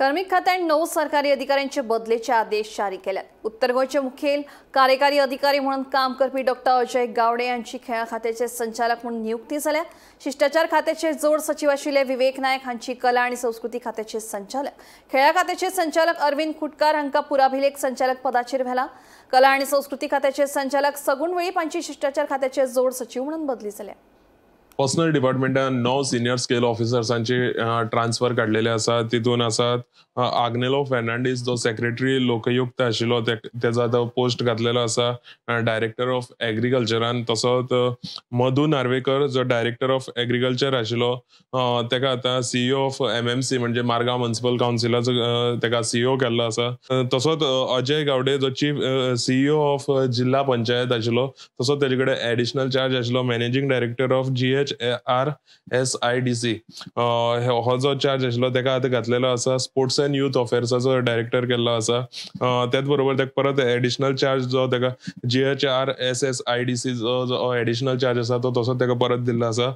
कार्मिक खात्याने 9 सरकारी अधिकाऱ्यांचे बदलेचे आदेश जारी केले। उत्तर गोयचे मुखेल कार्यकारी अधिकारी म्हणून काम करपी डॉक्टर अजय गावडे यांची खेळा खात्याचे संचालक म्हणून नियुक्ती झाल्या। शिष्टाचार खात्याचे जोड सचिव आशिल्ले विवेक नायक हांची कला आणि संस्कृती खात्याचे संचालक, खेळा खात्याचे संचालक अरविंद खुटकार हांका पुराभिलेख संचालक पदाचेर व्हेला। कला आणि संस्कृती खात्याचे संचालक सगुण वेळीप हांची शिष्टाचार खात्याचे जोड सचिव म्हणून बदली झाल्या। पर्सनल डिपार्टमेंटान 9 सिनियर स्केल ऑफिसर्सांचे ट्रांसफर काढलेले आसा। तितून आसात आग्नेलो फर्नांडीस जो सेक्रेटरी लोकयुक्त आशिल्लो तेजो आतां पोस्ट घातलेलो आसा डायरेक्टर ऑफ एग्रीकल्चरान। तसोच मधु नार्वेकर जो डायरेक्टर ऑफ एग्रीकल्चर आशिल्लो तेका आतां सीईओ ऑफ एमएमसी म्हणजे मारगांव म्युनिसिपल काउन्सिलाचो तेका सीईओ केल्लो आसा। तसोच अजय गावडे जो चीफ सीईओ ऑफ जिल्हा पंचायत आशिल्लो, तसोच तेजे कडेन एडिशनल चार्ज आशिल्लो मॅनेजिंग डायरेक्टर ऑफ GHRSIDC हो जो चार्ज आशिल्लो तेका आतां घातलेलो आसा। स्पोर्ट्स एंड यूथ अफेयर्साचो डायरेक्टर केल्लो आसा। त्याच बरोबर तेका परत एडिशनल चार्ज जो तेका GHRSSIDC जो एडिशनल चार्ज आसा तो तसो तेका परत दिल्लो आसा।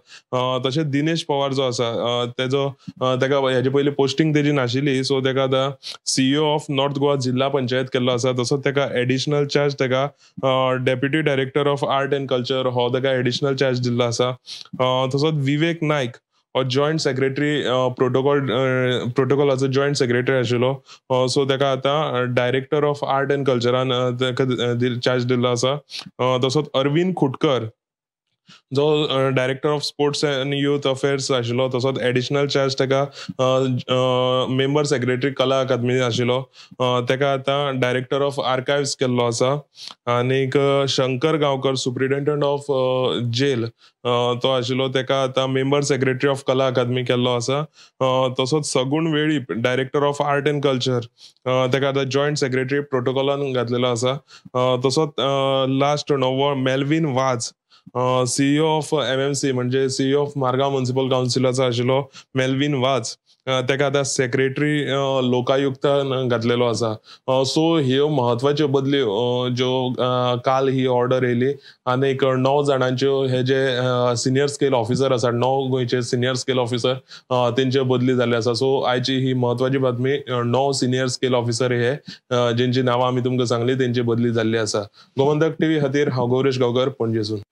तशेंच दिनेश पवार जो आसा तेजो तेका हेजे पयलीं पोस्टिंग तेजी नाशिल्ली, सो तेका आतां सीईओ ऑफ नॉर्थ गोवा जिल्हा पंचायत केल्लो आसा। तसोच तेका एडिशनल चार्ज तेका deputy director of art end culture हो तेका एडिशनल चार्ज दिल्लो आसा। तसोच विवेक नायक हो जॉइंट सेक्रेटरी प्रोटोकॉलाचो जॉइंट सेक्रेटरी आशिल्लो, सो तेका आतां डायरेक्टर ऑफ आर्ट एंड कल्चरान तेका चार्ज दिल्लो आसा। तसोच अरविंद खुटकर जो director of sports end youth affairs आशिल्लो, तसोच एडिशनल चार्ज तेका मेंबर सेक्रेटरी कला अकादमी आशिल्लो, तेका आतां डायरेक्टर ऑफ आर्काइव्स केल्लो आसा। आनीक Shankar Gaonkar superintendent of jail तो आशिल्लो, तेका आतां मेंबर सेक्रेटरी ऑफ कला अकादमी केल्लो आसा। तसोच सगुण Velip director of art end culture तेका आतां जॉइंट सेक्रेटरी प्रोटोकॉलान घातलेलो आसा। तसोच लास्ट नवो मेल्विन वाज सीईओ ऑफ एमएमसी म्हणजे सीईओ ऑफ मारगांव म्युनिसिपल काउन्सिलाचो आशिल्लो मेल्विन वाज तेका आतां सेक्रेटरी लोकायुक्तान घातलेलो आसा। सो ह्यो म्हत्वाच्यो बदली ज्यो काल ही ऑर्डर येयली। आनीक 9 जाणांच्यो हे जे सिनियर स्केल ऑफिसर आसा, 9 गोंयचे सिनियर स्केल ऑफिसर तेंच्यो बदली जाल्ले आसा। सो आयची ही म्हत्वाची बातमी, 9 सिनियर स्केल ऑफिसर हे जेंची नांवां आमी तुमकां सांगली तेंची बदली जाल्ली आसा। गोमंतक टीव्ही खातीर हांव गौरेश गांवकर, पणजेसून।